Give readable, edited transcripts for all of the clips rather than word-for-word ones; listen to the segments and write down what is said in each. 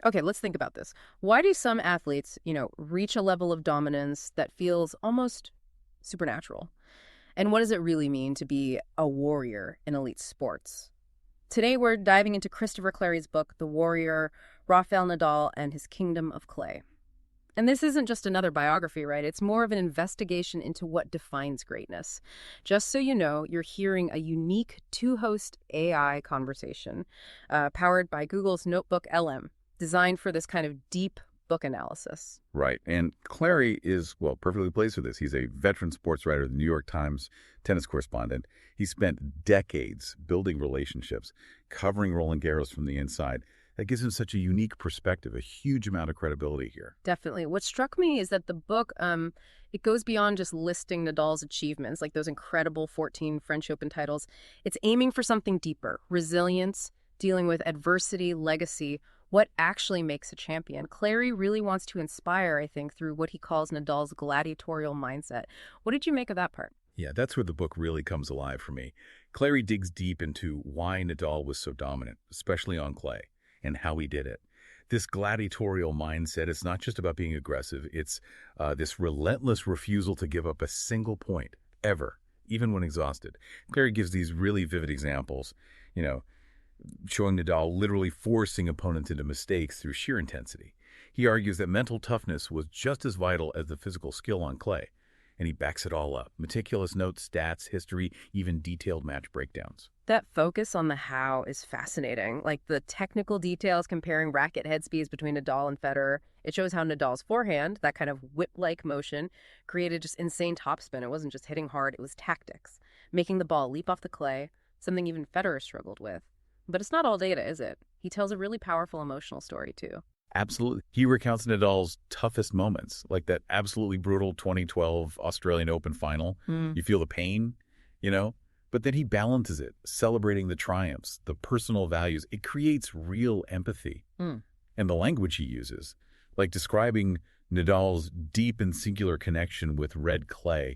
Okay, let's think about this. Why do some athletes, reach a level of dominance that feels almost supernatural? And what does it really mean to be a warrior in elite sports? Today, we're diving into Christopher Clarey's book, The Warrior, Rafael Nadal and His Kingdom of Clay. And this isn't just another biography, right? It's more of an investigation into what defines greatness. Just so you know, you're hearing a unique two-host AI conversation powered by Google's NotebookLM, designed for this kind of deep book analysis. Right. And Clarey is, well, perfectly placed for this. He's a veteran sports writer, the New York Times tennis correspondent. He spent decades building relationships, covering Roland-Garros from the inside. That gives him such a unique perspective, a huge amount of credibility here. Definitely. What struck me is that the book, it goes beyond just listing Nadal's achievements, like those incredible 14 French Open titles. It's aiming for something deeper, resilience, dealing with adversity, legacy, what actually makes a champion. Clarey really wants to inspire, I think, through what he calls Nadal's gladiatorial mindset. What did you make of that part? Yeah, that's where the book really comes alive for me. Clarey digs deep into why Nadal was so dominant, especially on clay, and how he did it. This gladiatorial mindset, it's not just about being aggressive. It's this relentless refusal to give up a single point, ever, even when exhausted. Clarey gives these really vivid examples, showing Nadal literally forcing opponents into mistakes through sheer intensity. He argues that mental toughness was just as vital as the physical skill on clay, and he backs it all up. Meticulous notes, stats, history, even detailed match breakdowns. That focus on the how is fascinating. Like the technical details comparing racket head speeds between Nadal and Federer. It shows how Nadal's forehand, that kind of whip-like motion, created just insane topspin. It wasn't just hitting hard, it was tactics. Making the ball leap off the clay, something even Federer struggled with. But it's not all data, is it? He tells a really powerful emotional story, too. Absolutely. He recounts Nadal's toughest moments, like that absolutely brutal 2012 Australian Open final. You feel the pain, But then he balances it, celebrating the triumphs, the personal values. It creates real empathy. And the language he uses, like describing Nadal's deep and singular connection with red clay,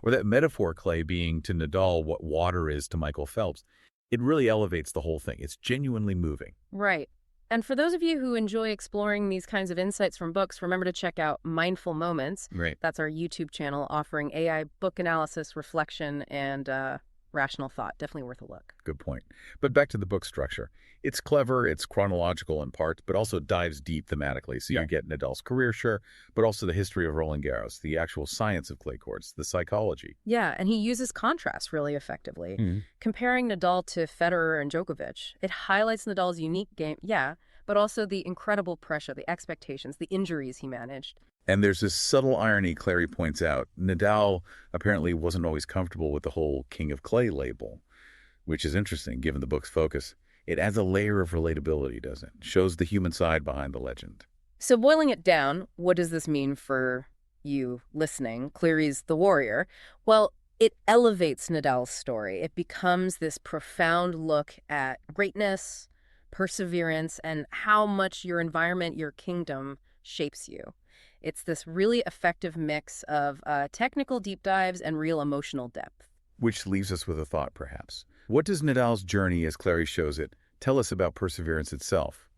or that metaphor clay being to Nadal what water is to Michael Phelps. It really elevates the whole thing. It's genuinely moving. Right. And for those of you who enjoy exploring these kinds of insights from books, remember to check out Mindful Moments. Right. That's our YouTube channel offering AI book analysis, reflection, and rational thought. Definitely worth a look. Good point. But back to the book structure. It's clever, it's chronological in parts, but also dives deep thematically. So you get Nadal's career, sure, but also the history of Roland-Garros, the actual science of clay courts, the psychology. Yeah, and he uses contrast really effectively. Comparing Nadal to Federer and Djokovic, it highlights Nadal's unique game, but also the incredible pressure, the expectations, the injuries he managed. And there's this subtle irony Clarey points out. Nadal apparently wasn't always comfortable with the whole King of Clay label, which is interesting given the book's focus. It adds a layer of relatability, doesn't it? Shows the human side behind the legend. So boiling it down, what does this mean for you listening? Clarey's The Warrior. Well, it elevates Nadal's story. It becomes this profound look at greatness, perseverance, and how much your environment, your kingdom, shapes you. It's this really effective mix of technical deep dives and real emotional depth. Which leaves us with a thought, perhaps. What does Nadal's journey, as Clarey shows it, tell us about perseverance itself?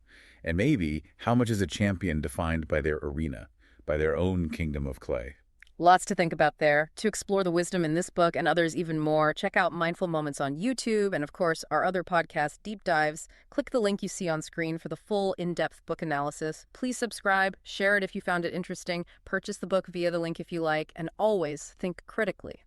And maybe, how much is a champion defined by their arena, by their own kingdom of clay? Lots to think about there. To explore the wisdom in this book and others even more, check out Mindful Moments on YouTube and, of course, our other podcast, Deep Dives. Click the link you see on screen for the full in-depth book analysis. Please subscribe, share it if you found it interesting, purchase the book via the link if you like, and always think critically.